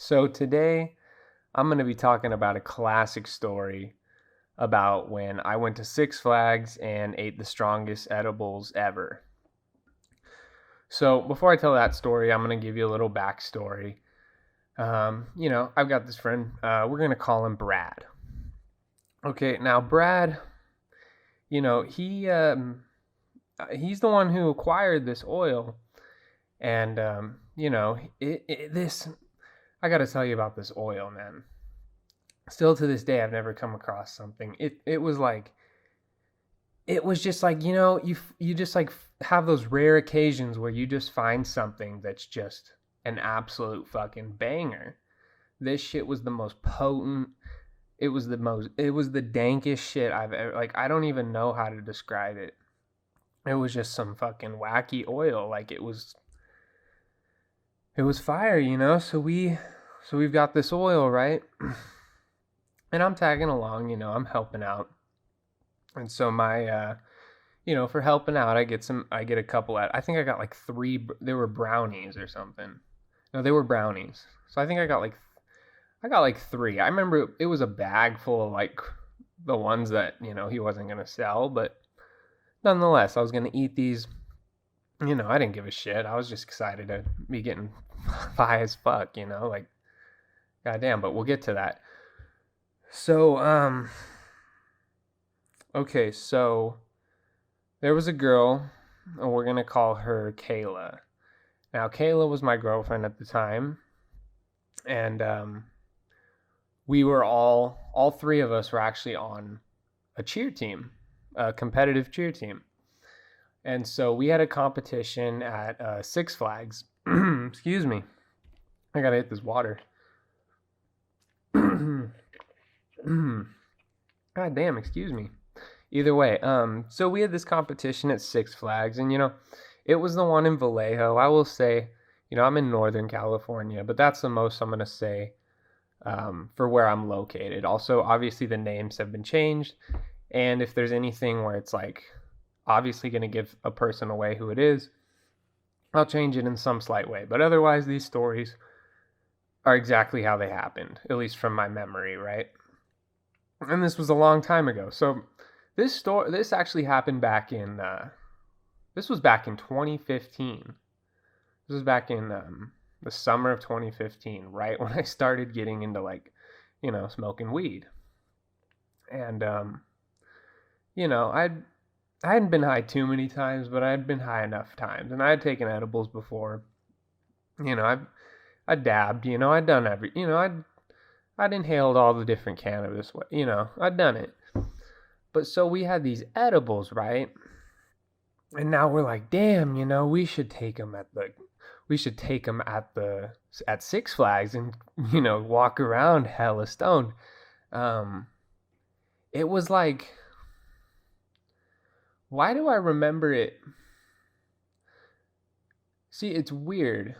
So today I'm going to be talking about a classic story about when I went to Six Flags and ate the strongest edibles ever. So before I tell that story, I'm going to give you a little backstory. I've got this friend. We're going to call him Brad. Okay, now Brad, you know, he he's the one who acquired this oil, and this I got to tell you about this oil, man. Still to this day I've never come across something. It was just like, you just like have those rare occasions where you just find something that's just an absolute fucking banger. This shit was the most potent. It was the dankest shit I've ever, like, I don't even know how to describe it. It was just some fucking wacky oil. Like, it was fire, so we've got this oil, right? And I'm tagging along, I'm helping out. And so for helping out, I get a couple I think I got like three, they were brownies or something. No, they were brownies. So I think I got like three. I remember it was a bag full of like the ones that, he wasn't going to sell, but nonetheless, I was going to eat these. I didn't give a shit. I was just excited to be getting high as fuck, like, goddamn, but we'll get to that. So, okay, so there was a girl, and we're gonna call her Kayla. Now, Kayla was my girlfriend at the time, and we were all three of us were actually on a cheer team, a competitive cheer team, and so we had a competition at Six Flags. Excuse me, I gotta hit this water. God damn, excuse me. Either way, so we had this competition at Six Flags, and it was the one in Vallejo. I will say, I'm in Northern California, but that's the most I'm gonna say for where I'm located. Also, obviously, the names have been changed, and if there's anything where it's like obviously gonna give a person away who it is, I'll change it in some slight way. But otherwise, these stories are exactly how they happened, at least from my memory, right? And this was a long time ago, so this actually happened back in this was back in 2015. This was back in the summer of 2015, right when I started getting into, like, smoking weed. And I hadn't been high too many times, but I'd been high enough times, and I had taken edibles before. I dabbed. I'd done I'd inhaled all the different cannabis. I'd done it. But so we had these edibles, right? And now we're like, damn, we should take them at Six Flags and walk around hella stoned. Um, it was like, why do I remember it? See, it's weird.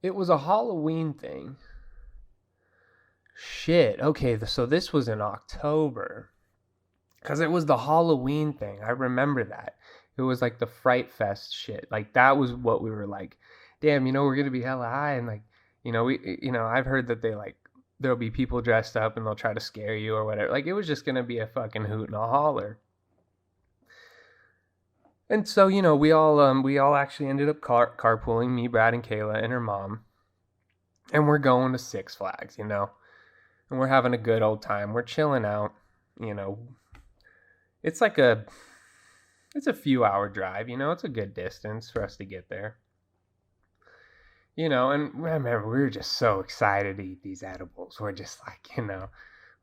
It was a Halloween thing. Shit. Okay, so this was in October. Because it was the Halloween thing. I remember that. It was like the Fright Fest shit. Like, that was what we were like, damn, we're going to be hella high. And, like, I've heard that there'll be people dressed up and they'll try to scare you or whatever. Like, it was just going to be a fucking hoot and a holler. And so, we all actually ended up carpooling, me, Brad, and Kayla, and her mom. And we're going to Six Flags, and we're having a good old time. We're chilling out, you know. It's like it's a few hour drive, it's a good distance for us to get there. And remember, we were just so excited to eat these edibles. We're just like,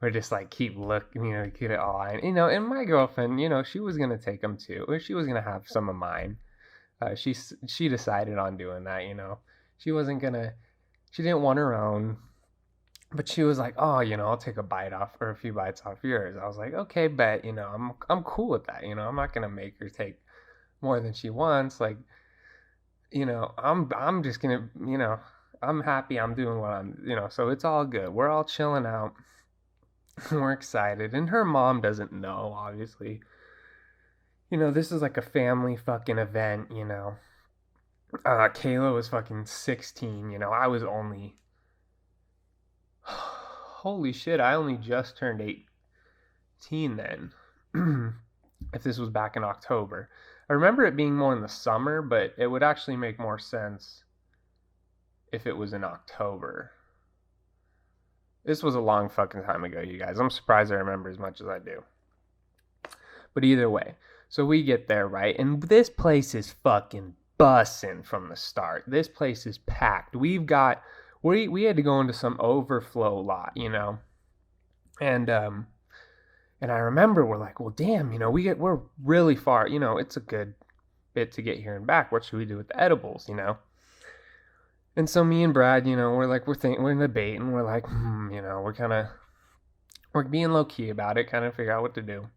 we're just like, keep looking, get it all. And my girlfriend, she was going to take them too, or she was going to have some of mine. She decided on doing that, She wasn't going to, she didn't want her own, but she was like, oh, I'll take a bite off or a few bites off yours. I was like, okay, bet, I'm cool with that. I'm not going to make her take more than she wants. Like, I'm just gonna, I'm happy I'm doing what I'm, so it's all good. We're all chilling out. We're excited. And her mom doesn't know, obviously. This is like a family fucking event, Kayla was fucking 16, I was only holy shit, I only just turned 18 then. If this was back in October. I remember it being more in the summer, but it would actually make more sense if it was in October. This was a long fucking time ago, you guys. I'm surprised I remember as much as I do. But either way, so we get there, right? And this place is fucking bussin' from the start. This place is packed. We had to go into some overflow lot, you know. And I remember we're like, well, damn, you know, we're really far, you know, it's a good bit to get here and back. What should we do with the edibles, you know? And so me and Brad, you know, we're in debate, and we're like, you know, we're being low key about it, kind of figure out what to do.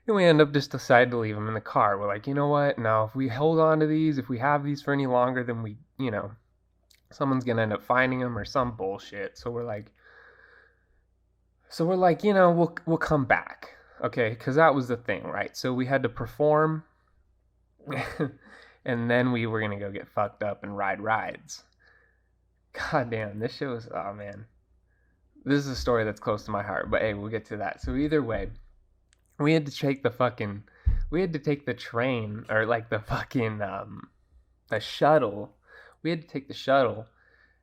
And we end up just deciding to leave them in the car. We're like, you know what? No, if we hold on to these, if we have these for any longer, then you know, someone's gonna end up finding them or some bullshit. So we're like, you know, we'll come back, okay? Because that was the thing, right? So we had to perform, and then we were gonna go get fucked up and ride rides. God damn, this shit was, oh man. This is a story that's close to my heart, but hey, we'll get to that. So either way, we had to take the train, or like the fucking, the shuttle. We had to take the shuttle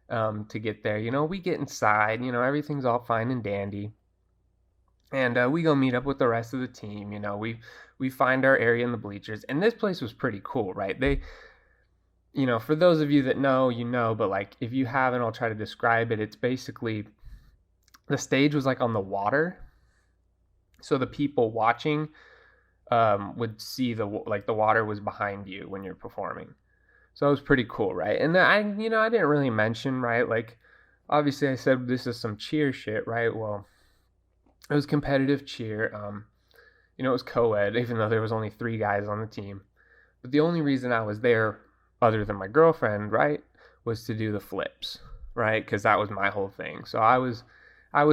to get there. You know, we get inside, you know, everything's all fine and dandy. And we go meet up with the rest of the team. You know, we find our area in the bleachers, and this place was pretty cool, right? You know, for those of you that know, you know, but like if you haven't, I'll try to describe it. It's basically, the stage was like on the water, so the people watching would see the water was behind you when you're performing. So it was pretty cool, right? And I didn't really mention, right? Like, obviously I said this is some cheer shit, right? Well, it was competitive cheer. You know, it was co-ed, even though there was only 3 guys on the team. But the only reason I was there, other than my girlfriend, right, was to do the flips, right? Because that was my whole thing. So I was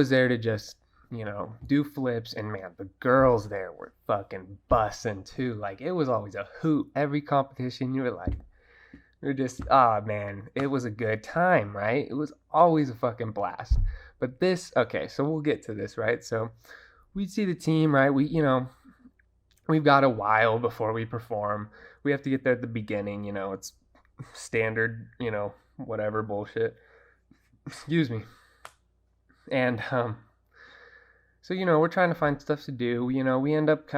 there to just, you know, do flips. And man, the girls there were fucking bussin' too. Like, it was always a hoot. Every competition, you were like, we're just, oh man, it was a good time, right? It was always a fucking blast. But this, okay, so we'll get to this, right? So we see the team, right? We've got a while before we perform. We have to get there at the beginning, you know, it's standard, you know, whatever bullshit. Excuse me. And so, you know, we're trying to find stuff to do. You know, we end up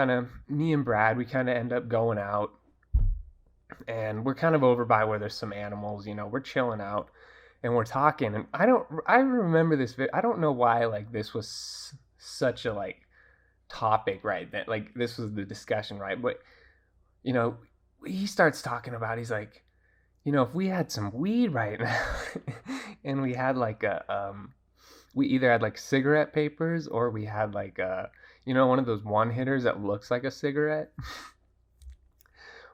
me and Brad, we kind of end up going out, and we're kind of over by where there's some animals, you know, we're chilling out and we're talking. And I remember this, I don't know why, like, this was such a, like, topic, right? That, like, this was the discussion, right? But, you know, he starts talking about, he's like, you know, if we had some weed right now, and we had like we either had like cigarette papers, or we had like you know, one of those one hitters that looks like a cigarette.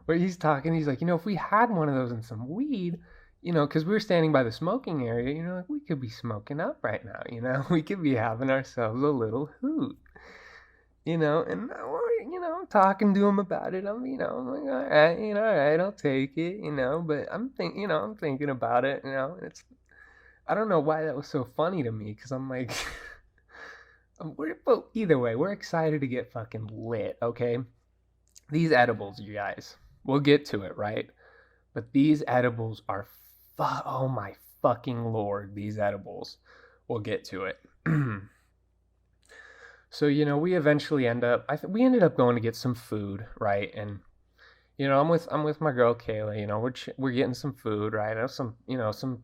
Where he's talking, he's like, you know, if we had one of those and some weed, you know, because we were standing by the smoking area, you know, like, we could be smoking up right now, you know, we could be having ourselves a little hoot, you know. And we're, you know, talking to him about it. I'm like, all right, you know, all right, I'll take it, you know. But I'm thinking about it, you know. And I don't know why that was so funny to me, because I'm like, but either way, we're excited to get fucking lit, okay? These edibles, you guys, we'll get to it, right? But these edibles are, oh my fucking lord, these edibles. We'll get to it. So, you know, we eventually we ended up going to get some food, right? And, you know, I'm with my girl Kayla. You know, we're getting some food, right? Some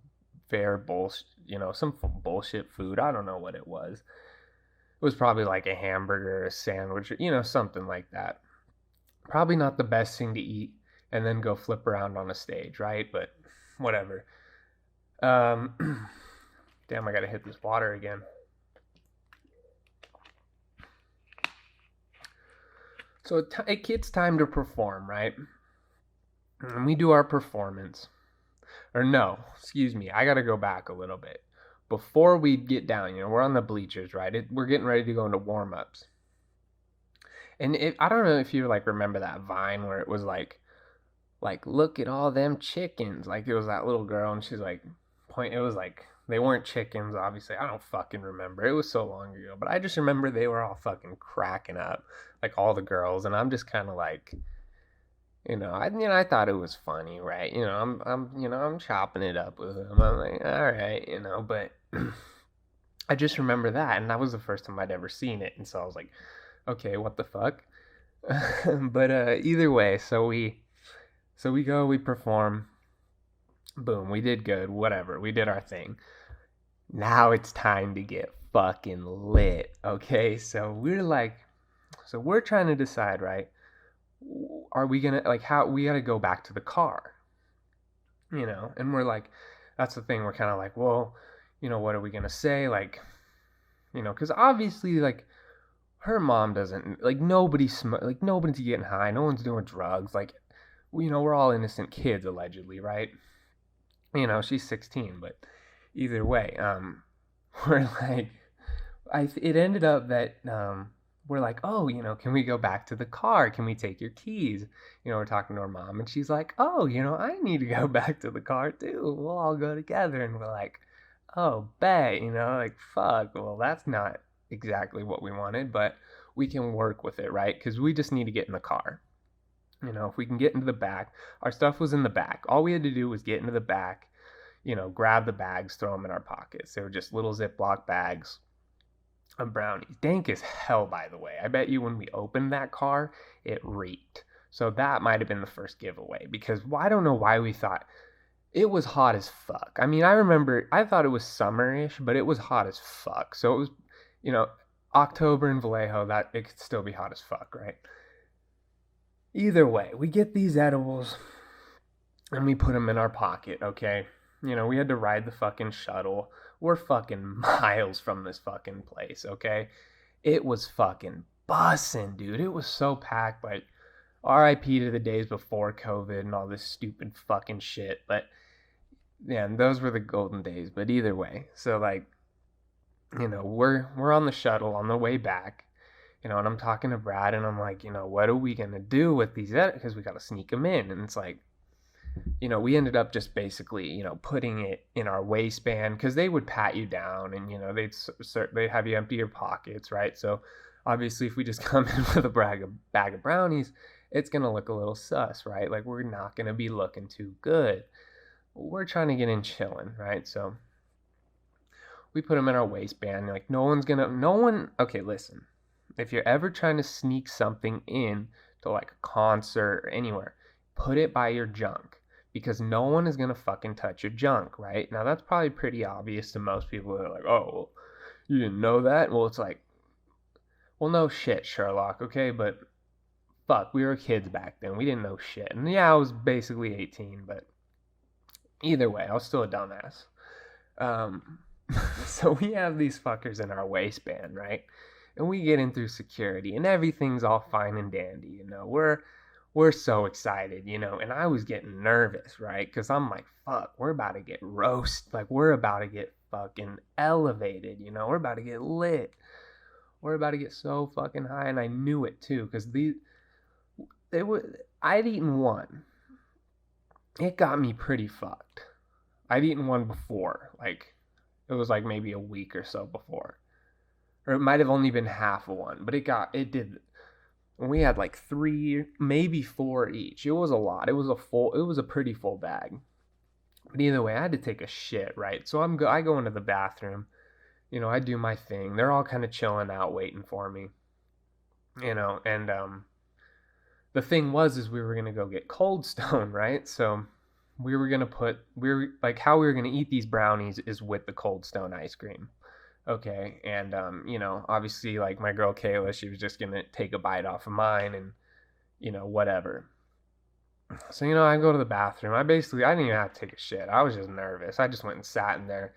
fair bullshit, you know, some bullshit food. I don't know what it was. It was probably like a hamburger, a sandwich, you know, something like that. Probably not the best thing to eat and then go flip around on a stage, right? But whatever. Damn, I gotta hit this water again. So it gets time to perform, right? And we do our performance. Or no, excuse me, I gotta go back a little bit. Before we get down, you know, we're on the bleachers, right? We're getting ready to go into warm-ups. And I don't know if you like remember that Vine where it was like, look at all them chickens. Like, it was that little girl, and she's like point. It was like they weren't chickens, obviously. I don't fucking remember. It was so long ago, but I just remember they were all fucking cracking up, like all the girls, and I'm just kind of like, I thought it was funny, right? I'm chopping it up with them. I'm like, all right, but I just remember that, and that was the first time I'd ever seen it, and so I was like, okay, what the fuck? But either way, so we go, we perform, boom, we did good, whatever, we did our thing. Now it's time to get fucking lit, okay? So we're trying to decide, right? Are we gonna like how we gotta go back to the car, And we're like, that's the thing. We're kind of like, well, what are we gonna say, like, because obviously, like, her mom doesn't like like nobody's getting high, no one's doing drugs, like, we're all innocent kids allegedly, right? She's 16, but either way, we're like, it ended up that we're like, oh, can we go back to the car? Can we take your keys? We're talking to our mom, and she's like, oh, I need to go back to the car too. We'll all go together, and we're like, oh, bet, like, fuck. Well, that's not exactly what we wanted, but we can work with it, right? Because we just need to get in the car. If we can get into the back, our stuff was in the back. All we had to do was get into the back, grab the bags, throw them in our pockets. They were just little Ziploc bags of brownies. Dank as hell, by the way. I bet you when we opened that car, it reeked. So that might have been the first giveaway, because I don't know why we thought it was hot as fuck. I mean, I remember I thought it was summerish, but it was hot as fuck. So it was, October in Vallejo, that it could still be hot as fuck, right? Either way, we get these edibles and we put them in our pocket, okay? We had to ride the fucking shuttle. We're fucking miles from this fucking place, okay? It was fucking bussin', dude. It was so packed, like, RIP to the days before COVID and all this stupid fucking shit. But, yeah, and those were the golden days. But either way, so, like, we're on the shuttle on the way back, and I'm talking to Brad, and I'm like, what are we gonna do with these? Because we gotta sneak them in, and it's like, we ended up just basically, putting it in our waistband, because they would pat you down, and they'd have you empty your pockets, right? So obviously, if we just come in with a bag of brownies, it's gonna look a little sus, right? Like, we're not gonna be looking too good. We're trying to get in chilling, right? So we put them in our waistband. Like, no one. Okay, listen. If you're ever trying to sneak something in to like a concert or anywhere, put it by your junk, because no one is gonna fucking touch your junk, right? Now that's probably pretty obvious to most people. They're like, oh, well, you didn't know that? Well, it's like, well, no shit, Sherlock, okay? But fuck, we were kids back then. We didn't know shit. And yeah, I was basically 18, but either way, I was still a dumbass. So we have these fuckers in our waistband, right? And we get in through security, and everything's all fine and dandy, We're so excited, and I was getting nervous, right? Because I'm like, fuck, we're about to get roast. Like, we're about to get fucking elevated, we're about to get lit. We're about to get so fucking high, and I knew it too, because I'd eaten one. It got me pretty fucked. I'd eaten one before, like, it was like maybe a week or so before. Or it might have only been half of one, but it did. We had like 3, maybe 4 each. It was a lot. It was a pretty full bag. But either way, I had to take a shit, right? So I go into the bathroom, I do my thing. They're all kind of chilling out, waiting for me, and the thing is we were gonna go get Cold Stone, right? So we were like, how we were gonna eat these brownies is with the Cold Stone ice cream. Okay, and obviously, like, my girl Kayla, she was just gonna take a bite off of mine, and whatever. So I go to the bathroom. I didn't even have to take a shit. I was just nervous. I just went and sat in there,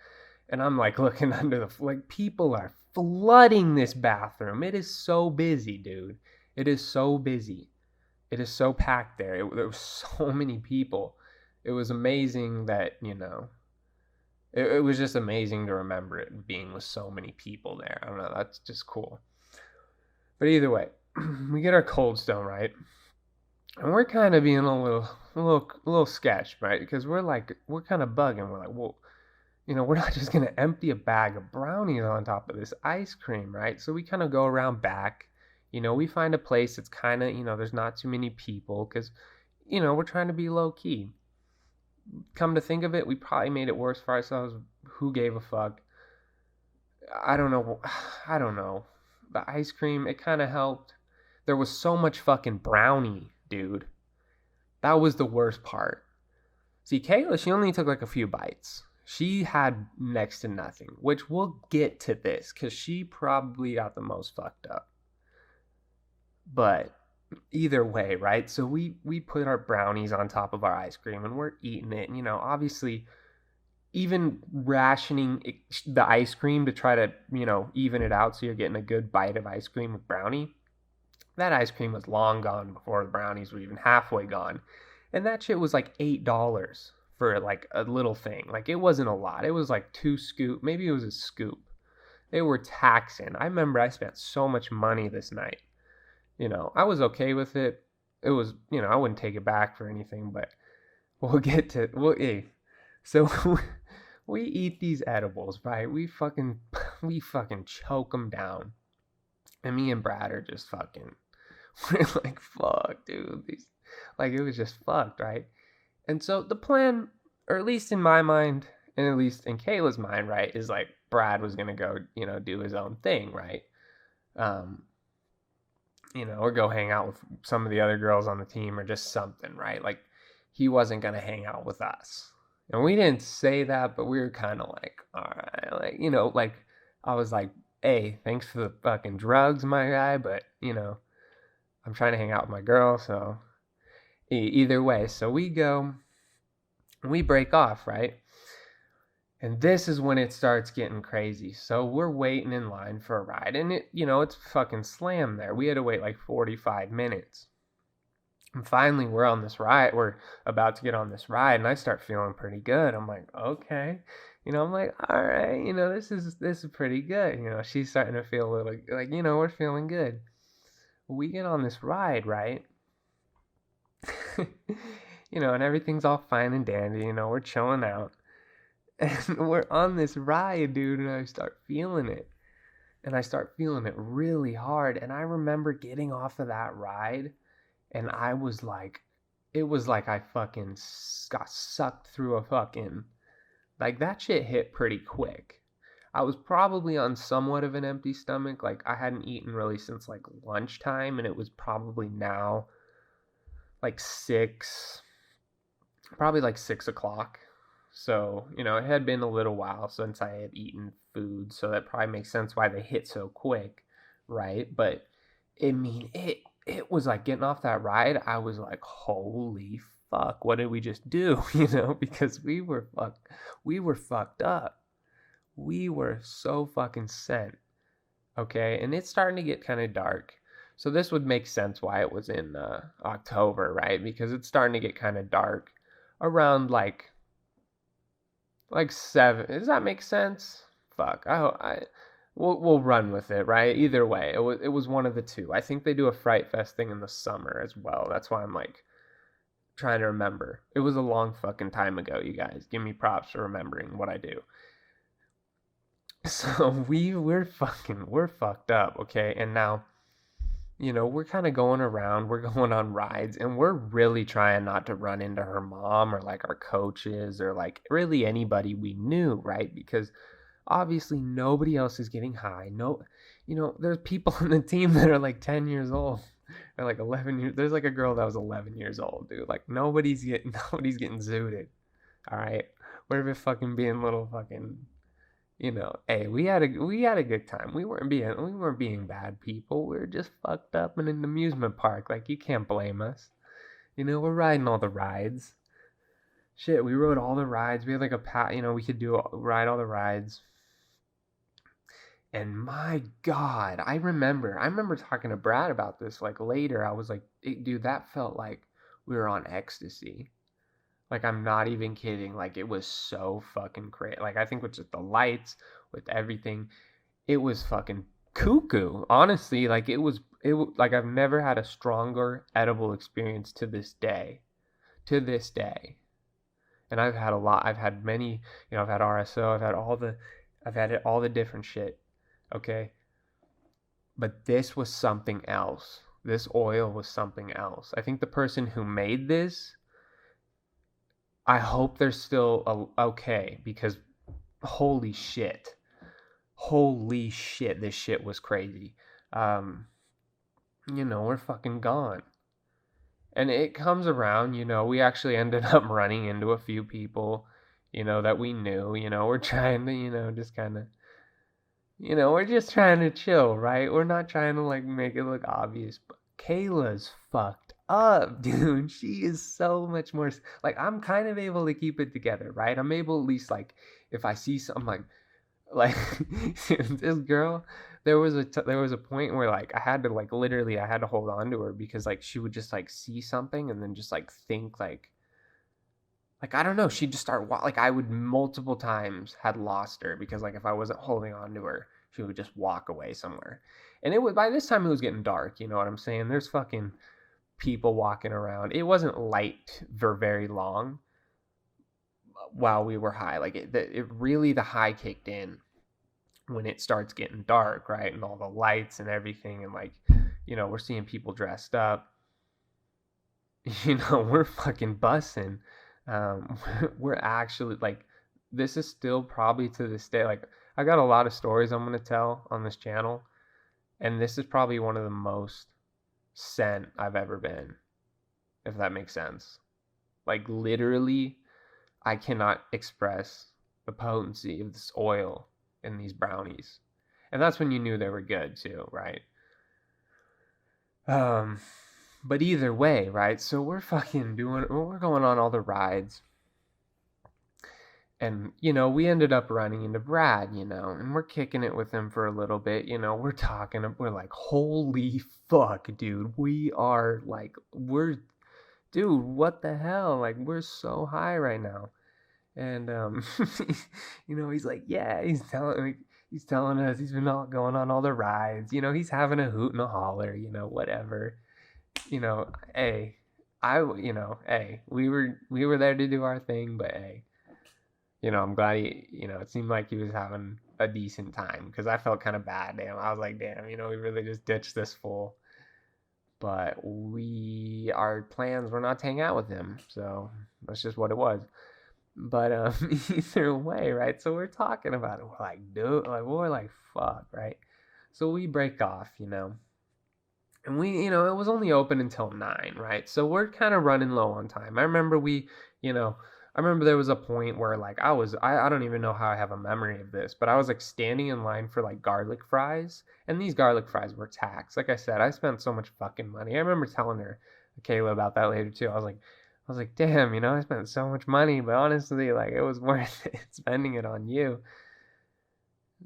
and I'm like looking under like, people are flooding this bathroom. It is so busy, dude. It is so busy. It is so packed there. There was so many people. It was amazing that it was just amazing to remember it being with so many people there. I don't know. That's just cool. But either way, we get our Cold Stone, right? And we're kind of being a little sketch, right? Because we're kind of bugging. We're like, well, we're not just going to empty a bag of brownies on top of this ice cream, right? So we kind of go around back. We find a place that's kind of, there's not too many people because, we're trying to be low key. Come to think of it, we probably made it worse for ourselves. Who gave a fuck? I don't know. I don't know. The ice cream, it kind of helped. There was so much fucking brownie, dude. That was the worst part. See, Kayla, she only took like a few bites. She had next to nothing, which we'll get to this because she probably got the most fucked up. But either way, right? So we put our brownies on top of our ice cream and we're eating it. And, obviously, even rationing the ice cream to try to, even it out so you're getting a good bite of ice cream with brownie. That ice cream was long gone before the brownies were even halfway gone. And that shit was like $8 for like a little thing. Like it wasn't a lot. It was like 2 scoop. Maybe it was a scoop. They were taxing. I remember I spent so much money this night. I was okay with it. It was, I wouldn't take it back for anything, but we'll get to, hey. So we eat these edibles, right? we fucking choke them down. And me and Brad are just fucking, we're like, fuck, dude. Like, it was just fucked, right? And so the plan, or at least in my mind, and at least in Kayla's mind, right, is like Brad was gonna go, do his own thing, right? Um, or go hang out with some of the other girls on the team or just something, right? Like he wasn't gonna hang out with us. And we didn't say that, but we were kind of like, all right, like, like I was like, hey, thanks for the fucking drugs, my guy, but I'm trying to hang out with my girl, so either way. So we go, we break off, right? And this is when it starts getting crazy. So we're waiting in line for a ride, and it's fucking slammed there. We had to wait like 45 minutes. And finally, we're on this ride. We're about to get on this ride, and I start feeling pretty good. I'm like, okay, I'm like, all right, this is pretty good. She's starting to feel a little like, we're feeling good. We get on this ride, right? And everything's all fine and dandy. We're chilling out. And we're on this ride, dude, and I start feeling it. And I start feeling it really hard. And I remember getting off of that ride, and I was like, it was like I fucking got sucked through a fucking, like that shit hit pretty quick. I was probably on somewhat of an empty stomach. Like I hadn't eaten really since like lunchtime, and it was probably now like probably like 6 o'clock. So, it had been a little while since I had eaten food, so that probably makes sense why they hit so quick, right? But I mean, it was like getting off that ride, I was like, holy fuck, what did we just do? Because we were fucked up. We were so fucking sent. Okay, and it's starting to get kind of dark. So this would make sense why it was in October, right? Because it's starting to get kind of dark around like 7. Does that make sense? Fuck. We'll run with it, right? Either way, it was one of the two. I think they do a Fright Fest thing in the summer as well. That's why I'm like trying to remember. It was a long fucking time ago, you guys. Give me props for remembering what I do. So we're fucked up, okay? And now, we're kind of going around, we're going on rides, and we're really trying not to run into her mom or like our coaches or like really anybody we knew, right? Because obviously nobody else is getting high. No, there's people on the team that are like 10 years old or like 11 years. There's like a girl that was 11 years old, dude. Like nobody's getting zooted. All right, we're just fucking being little fucking. Hey, we had a good time. We weren't being bad people. We were just fucked up in an amusement park. Like you can't blame us. We're riding all the rides. Shit, we rode all the rides. We had like we could ride all the rides. And my God, I remember talking to Brad about this like later. I was like, dude, that felt like we were on ecstasy. Like I'm not even kidding. Like it was so fucking crazy. Like I think with just the lights, with everything, it was fucking cuckoo. Honestly, like like I've never had a stronger edible experience to this day. To this day. And I've had a lot. I've had many, I've had RSO, I've had all the different shit. Okay. But this was something else. This oil was something else. I think the person who made this, I hope they're still okay, because holy shit. Holy shit, this shit was crazy. Um, we're fucking gone. And it comes around, we actually ended up running into a few people, that we knew, we're trying to, just kind of, we're just trying to chill, right? We're not trying to like make it look obvious, but Kayla's fucked up, dude. She is so much more like, I'm kind of able to keep it together, right? I'm able, at least, like, if I see something like this girl, there was a point where, like, I had to, like, literally I had to hold on to her, because like she would just like see something and then just like think like I don't know, she'd just start like, I would multiple times had lost her, because like if I wasn't holding on to her, she would just walk away somewhere. And it was, by this time it was getting dark, you know what I'm saying? There's fucking people walking around. It wasn't light for very long while we were high. Like it really, the high kicked in when it starts getting dark, right? And all the lights and everything, and like, we're seeing people dressed up. We're fucking bussing. We're actually like, this is still probably to this day, like, I got a lot of stories I'm gonna tell on this channel, and this is probably one of the most sent I've ever been, if that makes sense. Like, literally, I cannot express the potency of this oil in these brownies. And that's when you knew they were good too, right? But either way, right? So we're going on all the rides. And, we ended up running into Brad, and we're kicking it with him for a little bit, we're talking, we're like, holy fuck, dude. Dude, what the hell? Like, we're so high right now. And he's like, yeah, he's telling us he's been all going on all the rides. He's having a hoot and a holler. Whatever. Hey, hey, we were there to do our thing, but hey, I'm glad it seemed like he was having a decent time, because I felt kind of bad. Damn, I was like, damn, we really just ditched this fool. But our plans were not to hang out with him, so that's just what it was. But either way, right? So we're talking about it. We're like, dude, like, we're like, fuck, right? So we break off, and it was only open until 9, right? So we're kind of running low on time. I remember there was a point where, like, I don't even know how I have a memory of this, but I was like standing in line for like garlic fries, and these garlic fries were taxed. Like I said, I spent so much fucking money. I remember telling her, Kayla, about that later too. I was like, damn, I spent so much money, but honestly, like, it was worth it spending it on you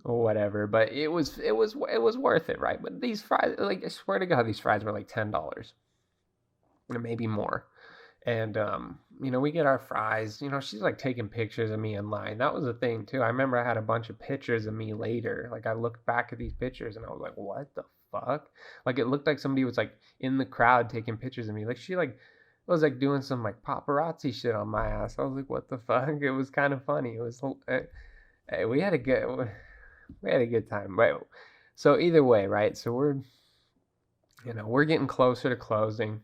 or whatever. But it was worth it, right? But these fries, like, I swear to God, these fries were like $10 or maybe more. And we get our fries. She's like taking pictures of me in line. That was the thing too. I remember I had a bunch of pictures of me later. Like, I looked back at these pictures and I was like, what the fuck? Like, it looked like somebody was like in the crowd taking pictures of me. Like, she like was like doing some like paparazzi shit on my ass. I was like, what the fuck? It was kind of funny. It was hey, we had a good time. Right. So either way, right? So we're getting closer to closing.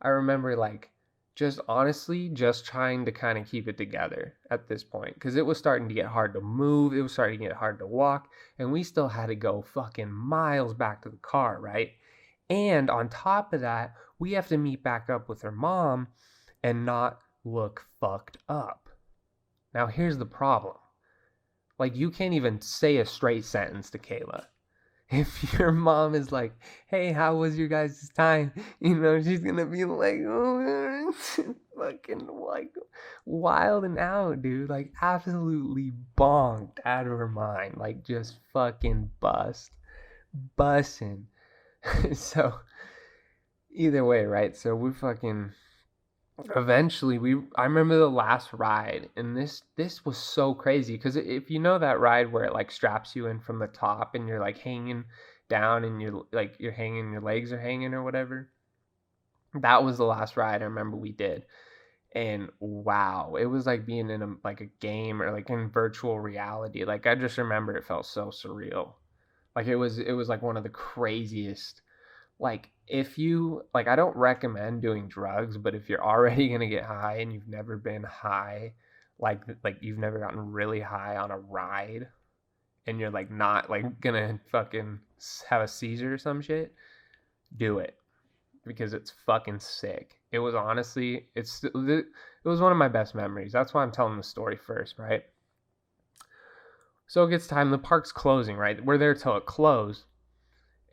I remember, like, just honestly just trying to kind of keep it together at this point, because it was starting to get hard to move, it was starting to get hard to walk, and we still had to go fucking miles back to the car, right? And on top of that, we have to meet back up with her mom and not look fucked up. Now here's the problem. Like, you can't even say a straight sentence to Kayla. If your mom is like, hey, how was your guys' time? She's gonna be like, oh, fucking like wild and out, dude. Like, absolutely bonked out of her mind. Like, just fucking bussin'. So either way, right? So we fucking eventually I remember the last ride, and this was so crazy, because if you know that ride where it like straps you in from the top and you're like hanging down and you're hanging, your legs are hanging or whatever, that was the last ride I remember we did. And wow, it was like being in like a game or like in virtual reality. Like I just remember it felt so surreal. Like it was like one of the craziest. Like if you like, I don't recommend doing drugs, but if you're already gonna get high and you've never been high, like you've never gotten really high on a ride, and you're like not like gonna fucking have a seizure or some shit, do it because it's fucking sick. It was honestly, it was one of my best memories. That's why I'm telling the story first, right? So it gets time. The park's closing, right? We're there till it closed,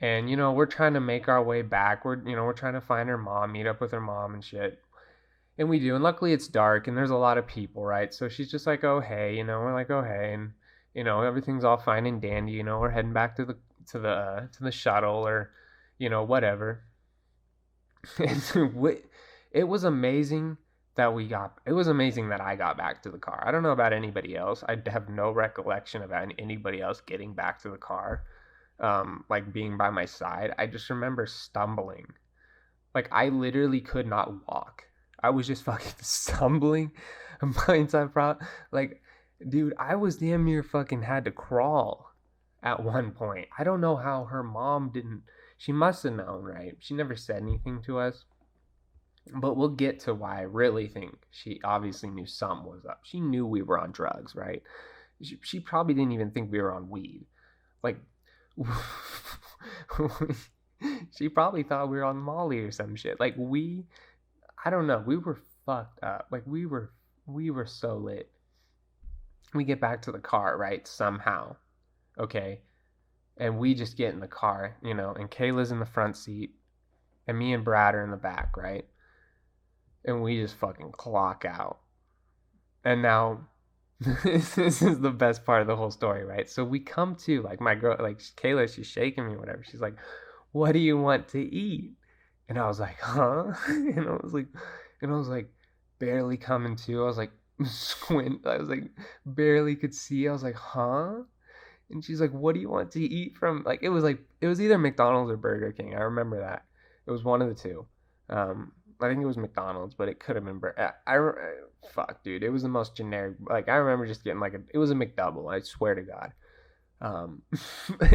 and we're trying to make our way back. We're trying to find her mom, meet up with her mom and shit. And we do, and luckily it's dark and there's a lot of people, right? So she's just like, oh hey, we're like, oh hey, and everything's all fine and dandy. We're heading back to the shuttle or whatever. And it was amazing it was amazing that I got back to the car. I don't know about anybody else. I have no recollection of anybody else getting back to the car, like being by my side. I just remember stumbling. Like I literally could not walk. I was just fucking stumbling. Like, dude, I was damn near fucking had to crawl at one point. I don't know how her mom didn't. She must have known, right? She never said anything to us. But we'll get to why I really think she obviously knew something was up. She knew we were on drugs, right? She probably didn't even think we were on weed. Like, she probably thought we were on Molly or some shit. Like, I don't know. We were fucked up. Like, we were so lit. We get back to the car, right? Somehow. Okay. And we just get in the car, and Kayla's in the front seat, and me and Brad are in the back, right? And we just fucking clock out. And now, this is the best part of the whole story, right? So we come to, like, my girl, like, Kayla, she's shaking me, whatever. She's like, what do you want to eat? And I was like, huh? And I was like, barely coming to. I was like, squint. I was like, barely could see. I was like, huh? And she's like, what do you want to eat from, like, it was either McDonald's or Burger King. I remember that. It was one of the two. I think it was McDonald's, but it could have been fuck, dude. It was the most generic. Like, I remember just getting like it was a McDouble. I swear to God. Um,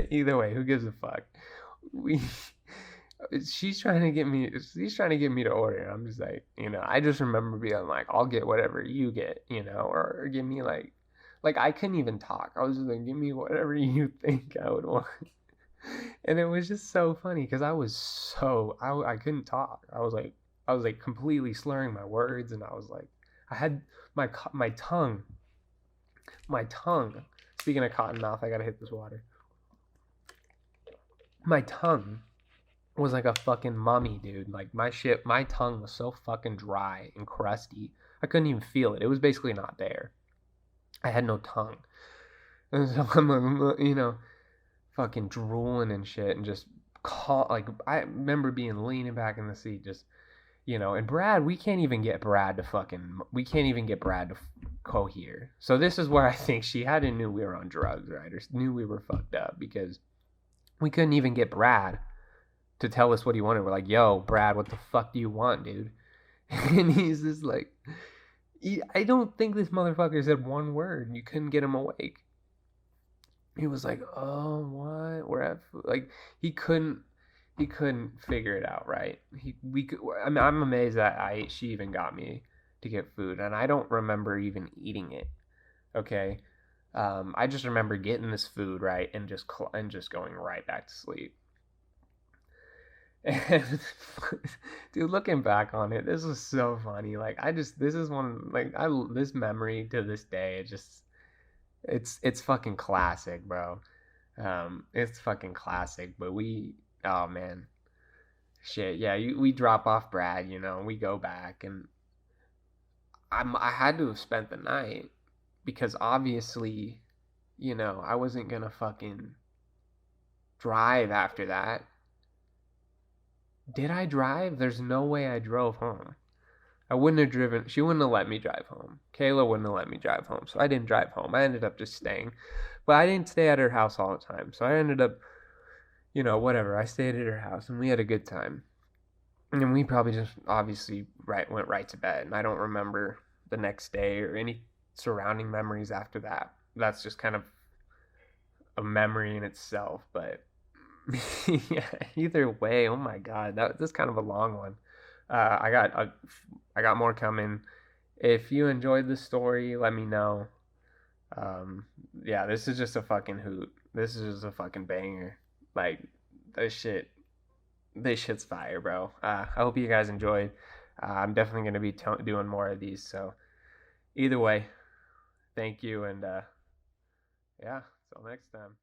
Either way, who gives a fuck? We, she's trying to get me. She's trying to get me to order. I'm just like, I just remember being like, I'll get whatever you get, or give me like I couldn't even talk. I was just like, give me whatever you think I would want. And it was just so funny because I couldn't talk. I was like completely slurring my words, and I was like, I had my tongue. Speaking of cotton mouth, I gotta hit this water. My tongue was like a fucking mummy, dude. Like my tongue was so fucking dry and crusty. I couldn't even feel it. It was basically not there. I had no tongue, and so I'm fucking drooling and shit, and just like I remember being leaning back in the seat, just and Brad, we can't even get Brad to cohere. So this is where I think she had to knew we were on drugs, right? Or knew we were fucked up because we couldn't even get Brad to tell us what he wanted. We're like, yo, Brad, what the fuck do you want, dude? And he's just like, I don't think this motherfucker said one word. You couldn't get him awake. He was like, oh, what? We're at, like, he couldn't figure it out, right? I'm amazed that she even got me to get food, and I don't remember even eating it. Okay, I just remember getting this food, right, and just going right back to sleep. And dude, looking back on it, this was so funny. Like this is one like this memory to this day. It's fucking classic, bro. It's fucking classic. But oh man, shit, yeah. We drop off Brad, we go back, and I had to have spent the night because obviously, I wasn't gonna fucking drive after that. Did I drive? There's no way I drove home. I wouldn't have driven. She wouldn't have let me drive home. Kayla wouldn't have let me drive home. So I didn't drive home. I ended up just staying. But I didn't stay at her house all the time. So I ended up, whatever. I stayed at her house and we had a good time. And we probably just obviously went right to bed. And I don't remember the next day or any surrounding memories after that. That's just kind of a memory in itself. But yeah, either way, oh my god, that's kind of a long one. I got more coming. If you enjoyed the story, let me know. Um, yeah, this is just a fucking hoot. This is just a fucking banger. Like this shit, this shit's fire, bro. I hope you guys enjoyed. I'm definitely gonna be doing more of these. So either way, thank you, and yeah, till next time.